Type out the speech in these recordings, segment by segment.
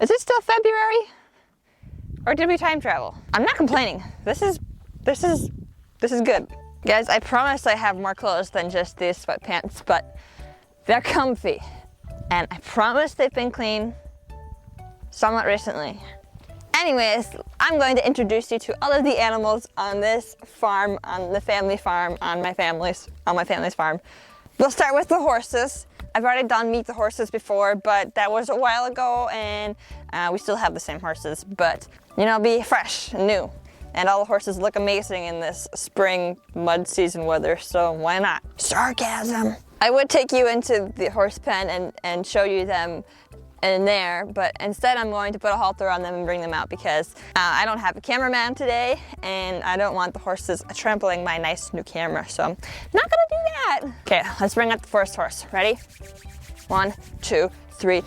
Is it still February? Or did we time travel? I'm not complaining. This is good. Guys, I promise I have more clothes than just these sweatpants, but they're comfy. And I promise they've been clean somewhat recently. Anyways, I'm going to introduce you to all of the animals on this farm, on the family farm, on my family's farm. We'll start with the horses. I've already done Meet the Horses before, but that was a while ago, and we still have the same horses, but you know, be fresh and new. And all the horses look amazing in this spring mud season weather, so why not? Sarcasm. I would take you into the horse pen and show you them in there, but instead I'm going to put a halter on them and bring them out because I don't have a cameraman today and I don't want the horses trampling my nice new camera, so I'm not gonna do that. Okay, let's bring out the first horse. Ready? 1, 2, 3.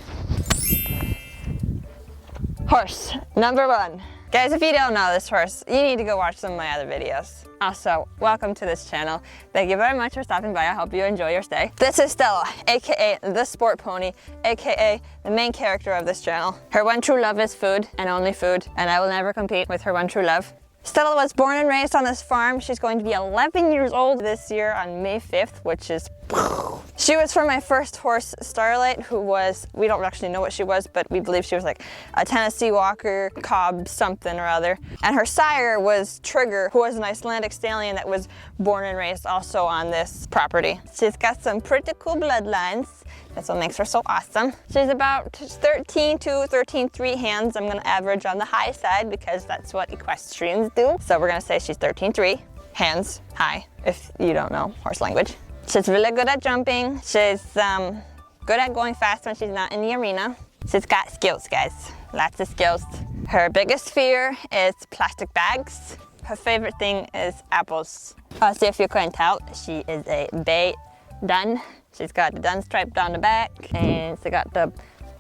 Horse number 1. Guys, if you don't know this horse, you need to go watch some of my other videos. Also, welcome to this channel. Thank you very much for stopping by. I hope you enjoy your stay. This is Stella, aka the Sport Pony, aka the main character of this channel. Her one true love is food and only food, and I will never compete with her one true love. Stella was born and raised on this farm. She's going to be 11 years old this year on May 5th, which is... She was from my first horse, Starlight, who was, we don't actually know what she was, but we believe she was like a Tennessee Walker, Cobb something or other. And her sire was Trigger, who was an Icelandic stallion that was born and raised also on this property. She's got some pretty cool bloodlines. That's what makes her so awesome. She's about 13.2, 13.3 hands. I'm gonna average on the high side because that's what equestrians do. So we're gonna say she's 13.3 hands high, if you don't know horse language. She's really good at jumping. She's good at going fast when she's not in the arena. She's got skills, guys, lots of skills. Her biggest fear is plastic bags. Her favorite thing is apples. So if you couldn't tell, she is a bay dun. She's got the dun stripe down the back, and she got the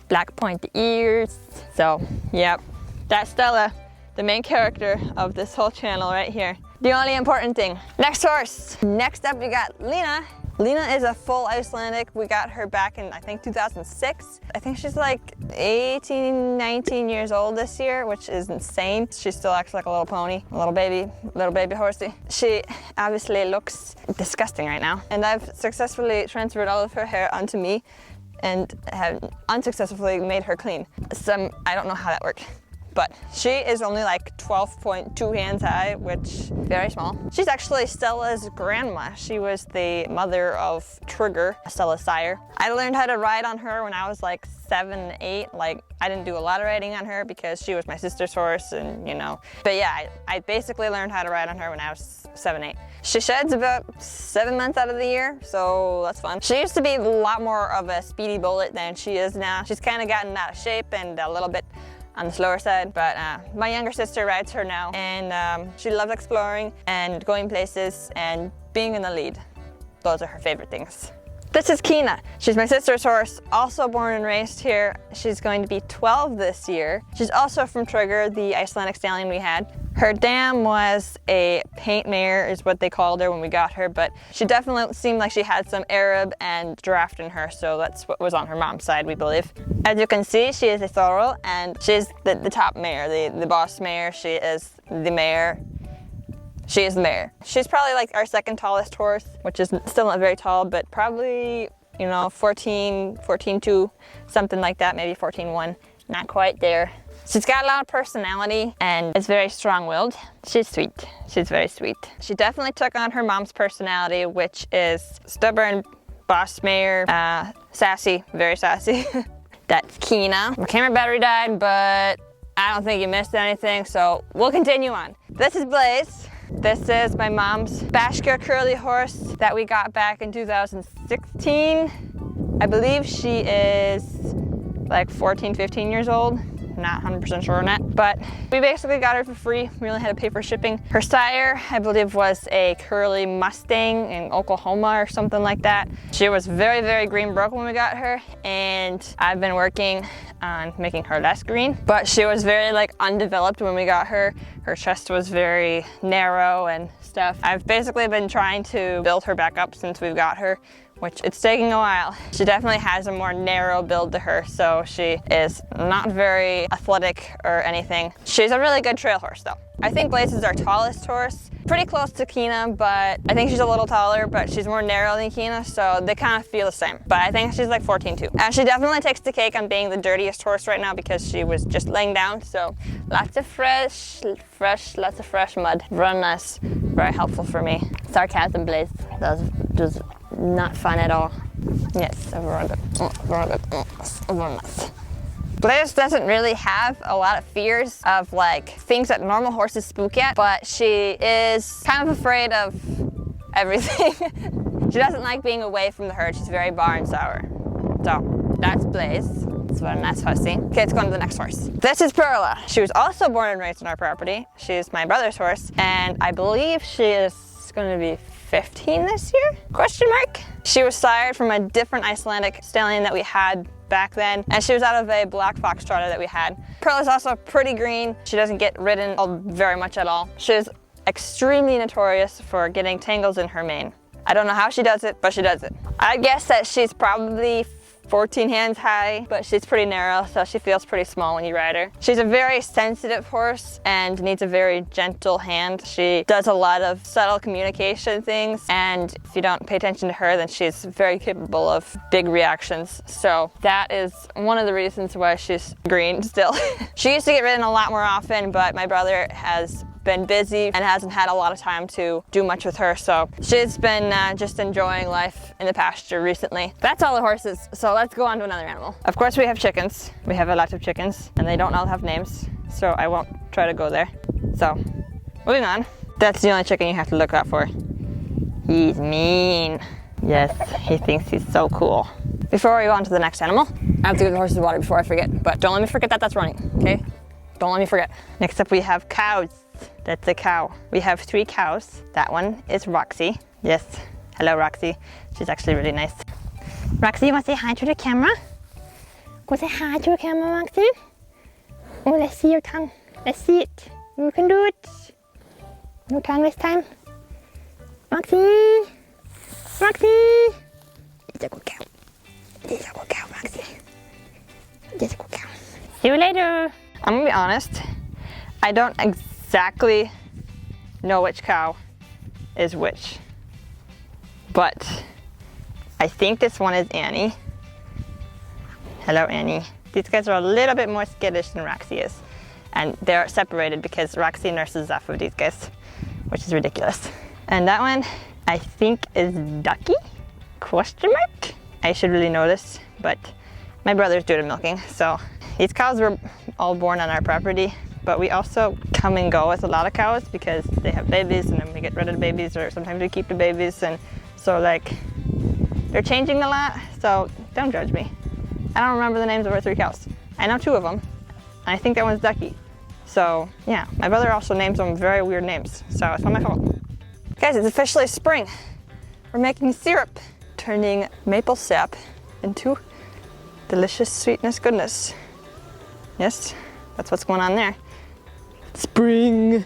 black pointy ears. So, yep, that's Stella, the main character of this whole channel right here. The only important thing. Next horse. Next up, we got Lena. Lena is a full Icelandic. We got her back in, I think, 2006. I think she's like 18, 19 years old this year, which is insane. She still acts like a little pony, a little baby horsey. She obviously looks disgusting right now. And I've successfully transferred all of her hair onto me and have unsuccessfully made her clean. I don't know how that worked. But she is only like 12.2 hands high, which very small. She's actually Stella's grandma. She was the mother of Trigger, Stella's sire. I learned how to ride on her when I was like 7, 8. Like, I didn't do a lot of riding on her because she was my sister's horse and, you know. But yeah, I basically learned how to ride on her when I was 7, 8. She sheds about 7 months out of the year, so that's fun. She used to be a lot more of a speedy bullet than she is now. She's kind of gotten out of shape and a little bit on the slower side, but my younger sister rides her now, and she loves exploring and going places and being in the lead. Those are her favorite things. This is Kina. She's my sister's horse, also born and raised here. She's going to be 12 this year. She's also from Trigger, the Icelandic stallion we had. Her dam was a paint mare is what they called her when we got her, but she definitely seemed like she had some Arab and giraffe in her, so that's what was on her mom's side, we believe. As you can see, she is a sorrel, and she's the top mare, the boss mare. She is the mare. She is the mare. She's probably like our second tallest horse, which is still not very tall, but probably, you know, 14.2, something like that, maybe 14.1, not quite there. She's got a lot of personality and is very strong-willed. She's sweet. She's very sweet. She definitely took on her mom's personality, which is stubborn, boss mare, sassy, very sassy. That's Kina. My camera battery died, but I don't think you missed anything, so we'll continue on. This is Blaze. This is my mom's Bashkir curly horse that we got back in 2016. I believe she is like 14, 15 years old. Not 100% sure on that, but we basically got her for free. We only had to pay for shipping. Her sire, I believe, was a curly Mustang in Oklahoma or something like that. She was very, very green broke when we got her, and I've been working on making her less green, but she was very like undeveloped when we got her. Her chest was very narrow and stuff. I've basically been trying to build her back up since we've got her. which it's taking a while. She definitely has a more narrow build to her, so she is not very athletic or anything. She's a really good trail horse though. I think Blaze is our tallest horse, pretty close to Kina, but I think she's a little taller, but she's more narrow than Kina, so they kind of feel the same. But I think she's like 14 too. And she definitely takes the cake on being the dirtiest horse right now because she was just laying down, so lots of fresh, lots of fresh mud. Very nice, very helpful for me. Sarcasm, Blaze. That was not fun at all. Yes, very good, very good, very nice. Blaze doesn't really have a lot of fears of like things that normal horses spook at, but she is kind of afraid of everything. She doesn't like being away from the herd. She's very bar and sour. So that's Blaze. It's a nice hussy. Okay, let's go on to the next horse. This is Pearl. She was also born and raised on our property. She's my brother's horse, and I believe she is going to be 15 this year? Question mark. She was sired from a different Icelandic stallion that we had back then, and she was out of a black fox trotter that we had. Pearl is also pretty green. She doesn't get ridden very much at all. She's extremely notorious for getting tangles in her mane. I don't know how she does it, but she does it. I guess that she's probably 14 hands high, but she's pretty narrow, so she feels pretty small when you ride her. She's a very sensitive horse and needs a very gentle hand. She does a lot of subtle communication things, and if you don't pay attention to her, then she's very capable of big reactions. So that is one of the reasons why she's green still. She used to get ridden a lot more often, but my brother has been busy and hasn't had a lot of time to do much with her, so she's been just enjoying life in the pasture recently. That's all the horses, so let's go on to another animal. Of course we have chickens. We have a lot of chickens, and they don't all have names, so I won't try to go there. So, moving on. That's the only chicken you have to look out for. He's mean. Yes, he thinks he's so cool. Before we go on to the next animal, I have to give the horses water before I forget, but don't let me forget that that's running, okay? Don't let me forget. Next up we have cows. That's a cow. We have 3 cows. That one is Roxy. Yes. Hello, Roxy. She's actually really nice. Roxy, you want to say hi to the camera? Go say hi to the camera, Roxy. Oh, let's see your tongue. Let's see it. You can do it. No tongue this time. Roxy. Roxy. It's a good cow. It's a good cow, Roxy. It's a good cow. See you later. I'm gonna be honest. I don't exactly know which cow is which, but I think this one is Annie. Hello, Annie. These guys are a little bit more skittish than Roxy is, and they're separated because Roxy nurses off of these guys, which is ridiculous. And that one I think is Ducky? Question mark? I should really know this, but my brother's doing the milking, so these cows were all born on our property. But we also come and go with a lot of cows because they have babies, and then we get rid of the babies, or sometimes we keep the babies, and so like they're changing a lot, so don't judge me. I don't remember the names of our 3 cows. I know 2 of them, and I think that one's Ducky. So yeah, my brother also names them very weird names, so it's not my fault. Guys, it's officially spring. We're making syrup, turning maple sap into delicious sweetness goodness. Yes, that's what's going on there. Spring!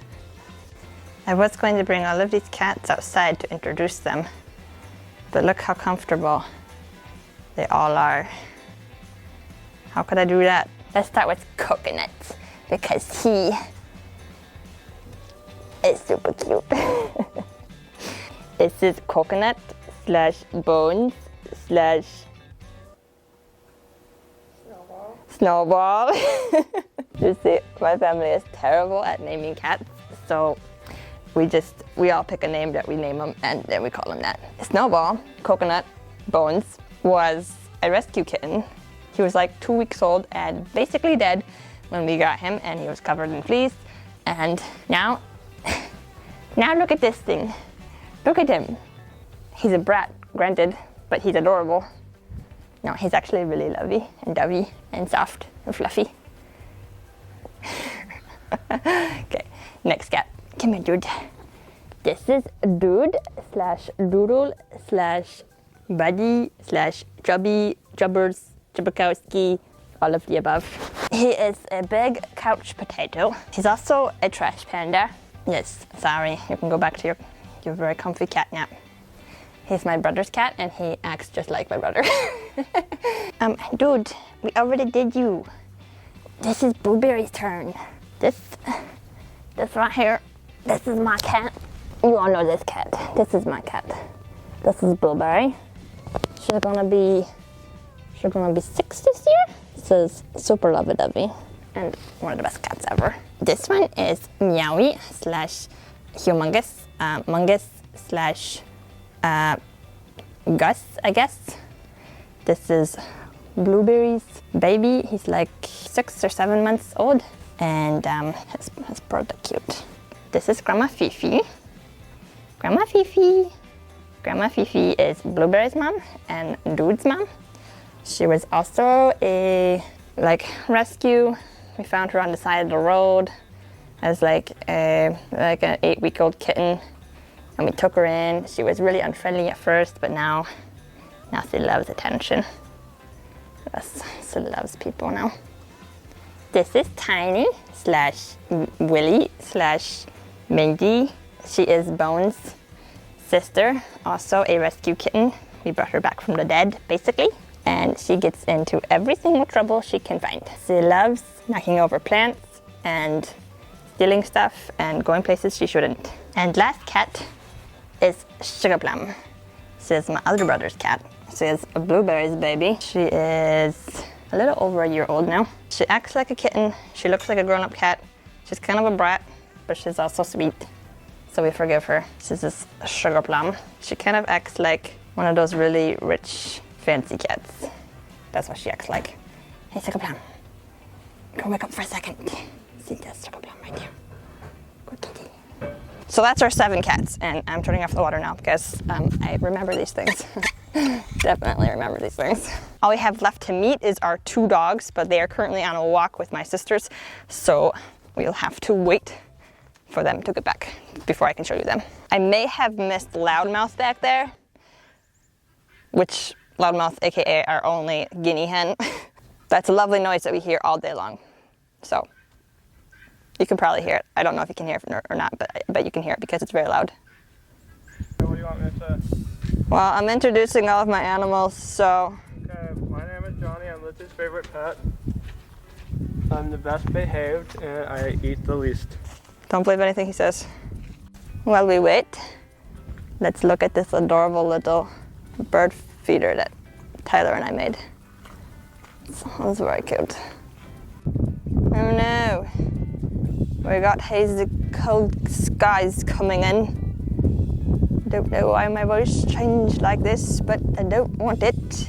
I was going to bring all of these cats outside to introduce them, but look how comfortable they all are. How could I do that? Let's start with Coconut, because he is super cute. This is Coconut / Bones / Snowball. You see, my family is terrible at naming cats, so we all pick a name that we name them, and then we call them that. Snowball, Coconut, Bones, was a rescue kitten. He was like 2 weeks old and basically dead when we got him, and he was covered in fleas. And now look at this thing. Look at him. He's a brat, granted, but he's adorable. No, he's actually really lovely and dovey and soft and fluffy. Okay, next cat. Come here, dude. This is Dude / Doodle / Buddy / Chubby, Chubbers, Chubbakowski, all of the above. He is a big couch potato. He's also a trash panda. Yes, sorry, you can go back to your very comfy cat nap. He's my brother's cat and he acts just like my brother. Dude, we already did you. This is Blueberry's turn. This right here, this is my cat. You all know this cat. This is my cat. This is Blueberry. She's gonna be 6 this year. This is super lovey-dovey and one of the best cats ever. This one is Meowie / Humongous, Mungus / Gus, I guess. This is Blueberry's baby. He's like 6 or 7 months old, and his pretty cute. This is Grandma Fifi. Grandma Fifi. Grandma Fifi is Blueberry's mom and Dude's mom. She was also a rescue. We found her on the side of the road as like an 8-week-old kitten, and we took her in. She was really unfriendly at first, but now she loves attention. She loves people now. This is Tiny / Willie / Mindy. She is Bones' sister, also a rescue kitten. We brought her back from the dead, basically. And she gets into every single trouble she can find. She loves knocking over plants and stealing stuff and going places she shouldn't. And last cat is Sugar Plum. She is my other brother's cat. She is a Blueberry's baby. She is a little over a year old now. She acts like a kitten. She looks like a grown-up cat. She's kind of a brat, but she's also sweet, so we forgive her. She's this Sugar Plum. She kind of acts like one of those really rich, fancy cats. That's what she acts like. Hey, Sugar Plum, go wake up for a second. See, that's Sugar Plum right there. Good kitty. So that's our 7 cats, and I'm turning off the water now because I remember these things. Definitely remember these things. All we have left to meet is our 2 dogs, but they are currently on a walk with my sisters, so we'll have to wait for them to get back before I can show you them. I may have missed Loudmouth back there, which Loudmouth, aka our only guinea hen. That's a lovely noise that we hear all day long. So you can probably hear it. I don't know if you can hear it or not, but I bet you can hear it because it's very loud. What do you want me to say? Well, I'm introducing all of my animals, so. Okay, my name is Johnny. I'm Liz's favorite pet. I'm the best behaved and I eat the least. Don't believe anything he says. While we wait, let's look at this adorable little bird feeder that Tyler and I made. It's very cute. Oh no, we got hazy cold skies coming in. Don't know why my voice changed like this, but I don't want it.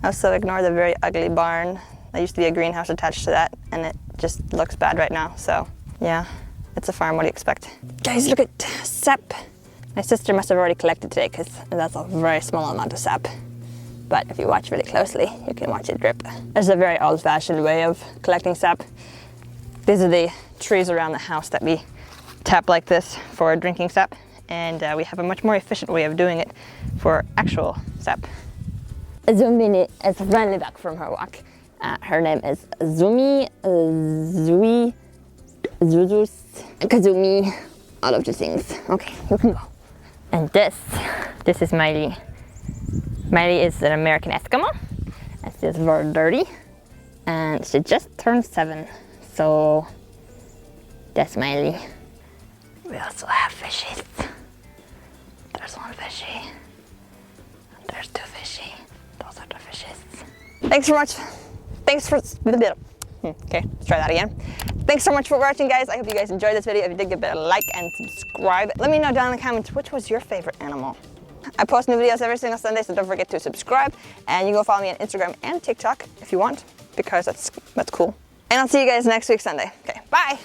Also ignore the very ugly barn. There used to be a greenhouse attached to that, and it just looks bad right now, so yeah, it's a farm, what do you expect? Guys, look at sap. My sister must have already collected today because that's a very small amount of sap. But if you watch really closely, you can watch it drip. There's a very old-fashioned way of collecting sap. These are the trees around the house that we tap like this for drinking sap. And we have a much more efficient way of doing it for actual sap. Zumi is finally back from her walk. Her name is Zumi, Zui, Zuzus, Kazumi, all of the things. Okay, you can go. And this is Miley. Miley is an American Eskimo, and she's very dirty, and she just turned 7, so that's Miley. We also have fishies. There's 1 fishy, and there's 2 fishy. Those are the fishes. Thanks so much. Thanks for okay, let's try that again. Thanks so much for watching, guys. I hope you guys enjoyed this video. If you did, give it a like and subscribe. Let me know down in the comments which was your favorite animal. I post new videos every single Sunday, so don't forget to subscribe. And you can go follow me on Instagram and TikTok if you want, because that's cool. And I'll see you guys next week Sunday. Okay, bye.